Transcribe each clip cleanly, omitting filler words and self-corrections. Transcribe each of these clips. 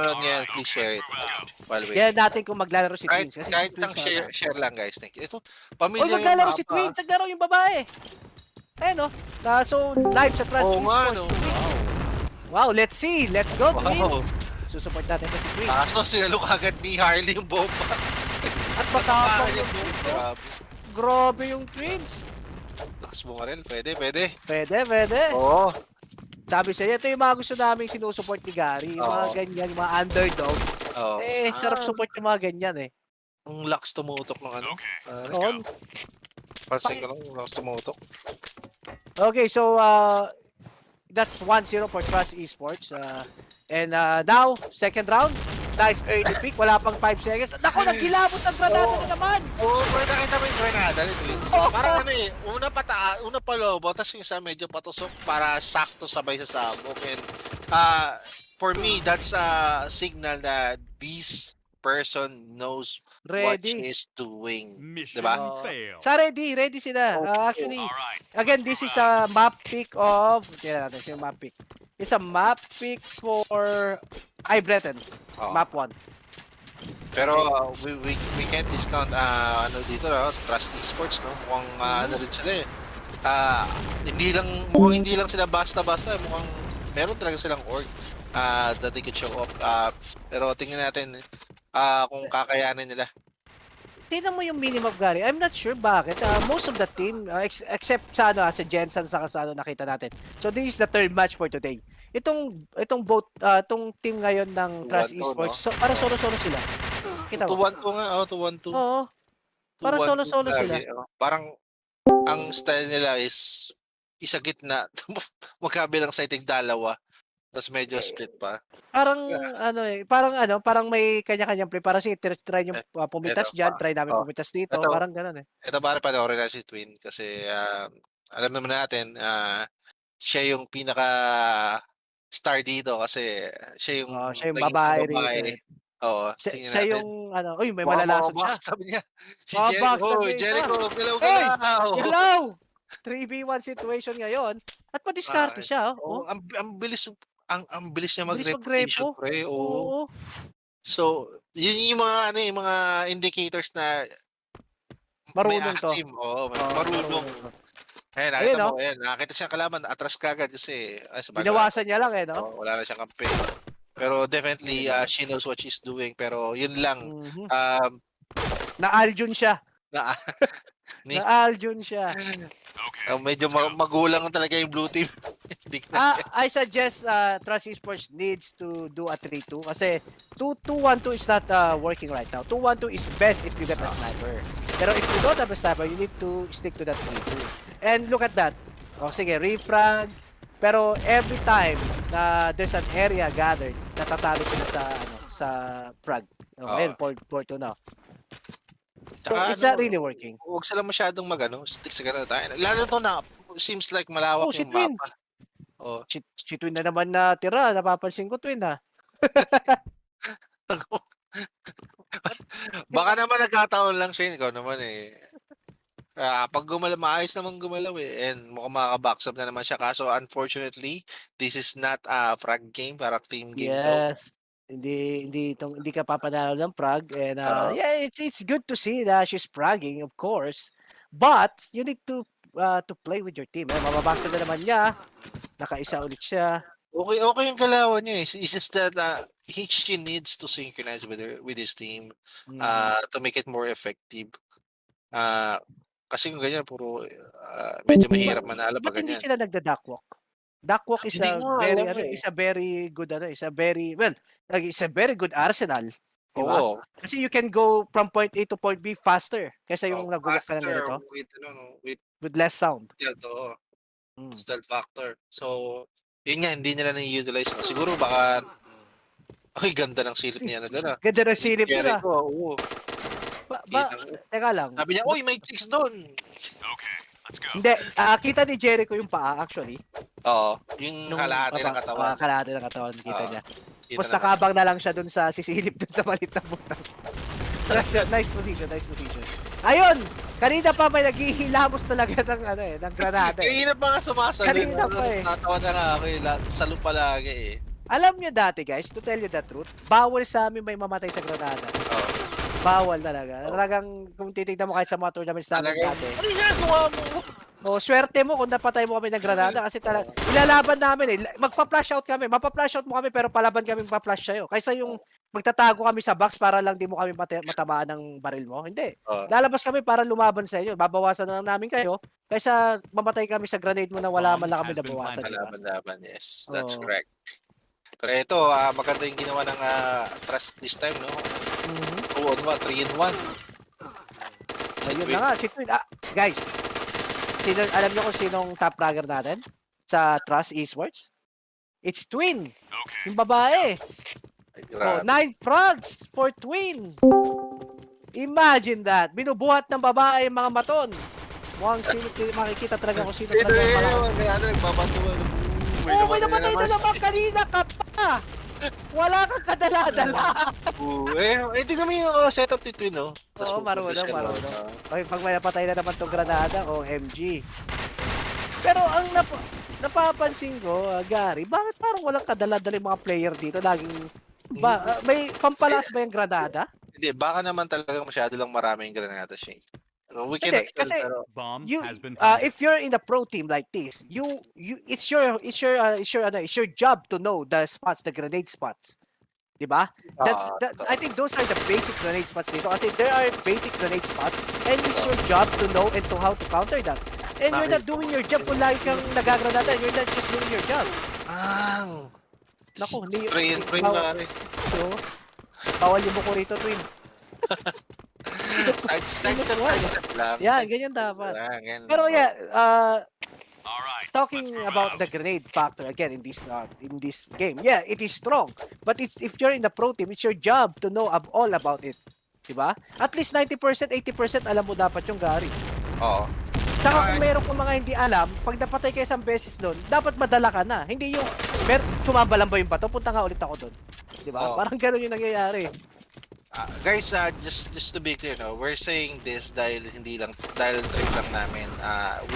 nanonood ngayon, please share it. While Kaya waiting. natin kung maglalaro si Kahit, Twins. Kasi kahit si lang Twins share lang guys. Thank you. Ito, Oy, pamilya yung maglalaro si mapa. Twins. Naglaro yung babae. Ayan, no? So, live sa Trust Oo nga, Esports. no? Wow, let's see. Let's go, Wow. Twins. Susupport natin ito si Twins. Kaso sinalok agad ni Harley yung bomba. At matapang Yung yung bomba. Twins. Grabe. Grabe yung Twins. Lakas bumaril. Pwede. Pwede. Oo. Sabi sa ito yung mga gusto namin sinusupport ni Gary. Yung mga Oo. ganyan, yung mga underdog. Oo. Sarap support yung mga ganyan eh. Ang lakas tumutok ng ano. On. Pansin ko lang, ang lakas tumutok. Okay, so that's 1-0 for Trust Esports. And now, second round. Nice early pick. Wala pang 5 seconds. Naku, nagkilabot ang granada na naman. Oo, pero nakita mo yung granada ni Twins. Parang ano eh, una pa lobo, tapos yung isa medyo patusok para sakto sabay sa sabog. And for me, that's a signal that this person knows what Ready. she is doing. Mission Diba? failed. Sa ready sila. Actually, again, this is a map pick of... Tingnan natin yung map pick. It's a map pick for Ibreton. Oo. Map 1. Pero we can't discount ano dito, Trust Esports, no? Mukhang ano rin sila eh. Hindi lang sila basta-basta, mukhang meron talaga silang org that they could show off. Pero tingnan natin kung kakayanin nila. Tingnan mo yung minimap, Gary. I'm not sure bakit. Most of the team, except sa sa Jensen sa nakita natin. So this is the third match for today. Itong team ngayon ng Trust 2-1-2, Esports, no? so, para solo-solo sila. Kita mo? 2-1-2 nga, 2-1-2. Oo. Para 2-1-2 solo-solo sila. lagi, Parang ang style nila is isa gitna, magkabilang sa itig dalawa. Tapos medyo split pa. Parang parang may kanya-kanyang play. Parang sige, try yung pumitas Eto, dyan, try namin oh. pumitas dito. Eto. Parang ganun eh. Ito pare panoorin na si Twin kasi alam naman natin siya yung pinaka star dito kasi siya yung Siya yung naging babae babae. rito. Oo, Siya, tingnan siya natin. yung uy, may malalasot siya. Sabi niya. Si Box, Jericho, sabi niya. Jericho, Hey! galaw-galaw. Hello! 3v1 situation ngayon. At pa-discard siya, oh. Ang bilis niya Bilis mag-reputation, mag-repo. pre. Oo. Oo. So, yun yung mga yung mga indicators na Marunong may to. asim. Oo, marunong. Ayan, nakita Ayun, mo, ayan, nakita siyang kalaban, atras kagad kasi Binawasan niya lang eh, no? wala na siyang kampi. Pero definitely, she knows what she's doing. Pero yun lang, Na-Aljun siya. na, Na-Aljun siya. medyo magulang talaga yung blue team. I suggest Trust Esports needs to do a 3-2 kasi 2-1-2 is not working right now. 2-1-2 is best if you get a sniper. Pero if you don't have a sniper, you need to stick to that 3-2. And look at that. Sige, refrag. Pero every time na there's an area gathered, natatalo sila sa frag. Ngayon, 4-2 na. So, it's not really working. Huwag sila masyadong stick sa ganun tayo. Lalo to na, seems like malawak yung Twin. mapa. Si Twin na naman na tira, napapansin ko Twin ha. Baka naman nagkataon lang siya, ikaw naman eh. Pag maayos naman gumalaw eh. And mukhang makaka-box up na naman siya. Kaso unfortunately, this is not a frag game, parang team game to. Yes. Hindi ka papanalo ng frag and it's good to see that she's fragging, of course. But you need to play with your team. Mababasa na naman niya. Nakaisa ulit siya. Okay yung galawan niya eh. It's just that she needs to synchronize with his team to make it more effective. Kasi kung ganyan, puro medyo mahirap manalo pag Ba't hindi ganyan. sila nagda-duckwalk? Duckwalk is a very good arsenal. Diba? Oo. Kasi you can go from point A to point B faster kaysa yung nagulat ka ng ganito. With less sound. Yeah, to. Stealth factor. So, yun nga, hindi nila na-utilize. Siguro baka, ganda ng silip niya na doon. Ganda ng silip nila. Oo. Teka lang. Sabi niya, may chicks doon. Okay, let's go. Hindi, kita ni Jericho yung paa actually. Oo, yung kalahati ng katawan. Kalahati ng katawan, kita niya. Kita Mas na nakabang na lang siya dun sa sisilip dun sa malit na butas. Nice position. Ayun! Kanina pa may naghihilamos talaga ng granada. Kanina pa nga sumasagot. Kanina pa eh. Natawa na nga ako salo palagi eh. Alam nyo dati guys, to tell you the truth, bawal sa amin may mamatay sa granada. Oh. Bawal talaga. Talagang kung titignan mo kahit sa mga tournaments namin Talaga. dati. Ano ginagawa mo? O, swerte mo kung napatay mo kami ng granada kasi talaga, ilalaban namin eh. Magpa-flash out kami. Mapa-flash out mo kami pero palaban kami magpa-flash sa'yo. Kaysa yung magtatago kami sa box para lang di mo kami matamaan ng baril mo. Hindi. Oh. Lalabas kami para lumaban sa inyo. Babawasan na lang namin kayo kaysa mamatay kami sa grenade mo na wala man lang kami nabawasan. Diba? Laban-laban, yes. That's Oo. correct. Pero ito, maganda yung ginawa ng Trust this time, no? 2-on-1, 3-in-1. Ayun na nga, si Twin. Guys, alam niyo kung sinong top fragger natin sa Trust Esports? It's Twin, Okay. yung babae. Ay, Oh, grabe. 9 frags for Twin. Imagine that. Binubuhat ng babae yung mga maton. Mukhang makikita talaga kung sino talaga ang malakas. May nagbabatuan. May namatay na naman kanina ka pa. Wala kang kadala-dala. Tingnan mo yung setup ni Twin, no? Oo, marunong. Okay, pag may napatay na naman itong granada, OMG. Pero ang napapansin ko, Gary, bakit parang walang kadala-dala yung mga player dito? Laging, may pampalas ba yung granada? Hindi, baka naman talagang masyado lang marami yung granada, Shane. We Hindi, cannot tell, kasi pero Bomb you has been planted. if you're in a pro team like this, it's your job to know the spots, the grenade spots. 'Di ba? I think those are the basic grenade spots dito kasi there are basic grenade spots and it's your job to know and to how to counter that. And you're not doing your job kung lagi kang nagagranada, you're not just doing your job. Naku, hindi train pare. So, bawal yung buko rito, Twin. Sidestep lang. Yeah, ganyan dapat. Ganyan. Pero yeah, All right. talking let's move about out. the grenade factor again in this game, yeah, it is strong. But if you're in the pro team, it's your job to know all about it. Diba? At least 90%, 80% alam mo dapat yung Gary. Oo. Saka kung meron kang mga hindi alam, pag napatay ka isang beses doon, dapat madala ka na. Hindi yung, sumabalan ba yung bato? Punta nga ulit ako doon. Diba? Oo. Parang ganun yung nangyayari. Guys, just to be clear, no, we're saying this dahil trip lang namin.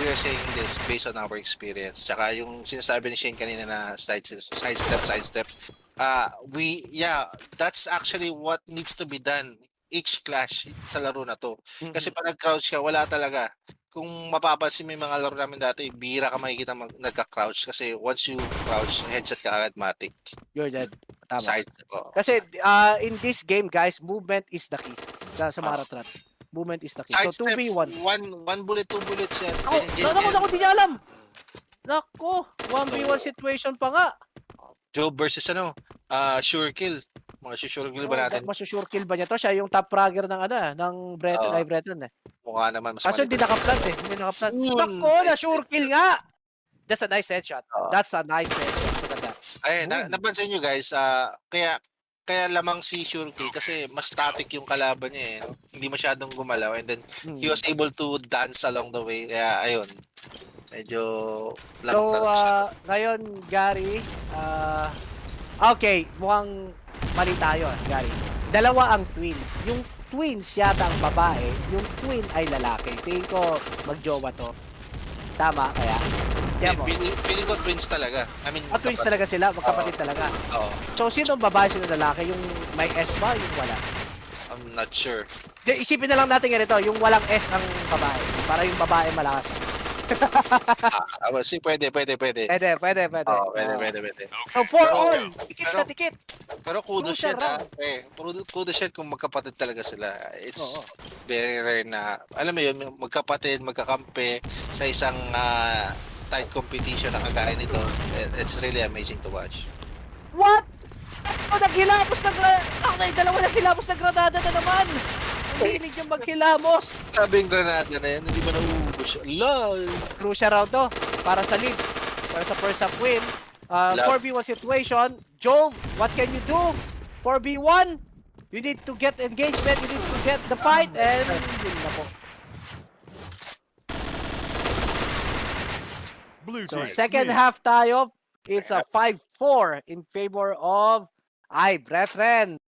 We are saying this based on our experience. Tsaka yung sinasabi ni Shane kanina na sidestep. That's actually what needs to be done each clash sa laro na to. Kasi pag nag-crouch ka, wala talaga. Kung mapapansin mo yung mga laro namin dati, bihira ka makikita nagka-crouch kasi once you crouch, headshot ka agad matic. You're dead. Tama. Sidestep. Kasi in this game, guys, movement is the key. Sa Marathon. Movement is the key. So Sidestep, 2v1. one bullet, two bullets yan. Naku, di niya alam. Naku, 1v1 situation pa nga. Job versus sure kill. Mga sure kill ba natin? Masusure kill ba niya to? Siya yung top fragger ng Breton, Oo. ay Breton eh. Mukha naman mas Kaso hindi nakaplant eh. Hindi nakaplant. Naku, na-sure kill nga! That's a nice headshot. That's a nice headshot. Maganda. Ayun, napansin nyo guys, kaya lamang si sure kill kasi mas static yung kalaban niya eh. No? Hindi masyadong gumalaw and then he was able to dance along the way. Kaya ayun, medyo lamang So, talaga siya. ngayon, Gary, okay, mukhang mali tayo, Gary. Dalawa ang twin. Yung twins yata ang babae, yung twin ay lalaki. Tingin ko magjowa to. Tama kaya? Tiyan mo. Feeling ko twins talaga. I mean, Twins talaga sila, magkapatid talaga. Oo, So, sino ang babae, sino ang lalaki? Yung may S ba, yung wala? I'm not sure. Isipin na lang natin ganito, yung walang S ang babae. Para yung babae malakas. See, pwede. Pwede. Oo, pwede. So, for Pero- all, tikit na tikit. Pero kudos Crucial siya kudos siya kung magkapatid talaga sila. It's Oo. very rare na, alam mo yun, magkapatid, magkakampi sa isang tight competition na kagaya nito. It's really amazing to watch. What? Naghilamos na dalawa naghilamos na granada na naman. Ang hilig yung maghilamos. Sabi yung granada na yan, hindi ba nauubos siya? LOL! Crucial round to para sa lead. Para sa first half win. 4v1 situation. Jove, what can you do? 4v1. You need to get engagement. You need to get the fight. And yun na po. Blue So team. second half tayo. It's a 5-4 in favor of Brethren.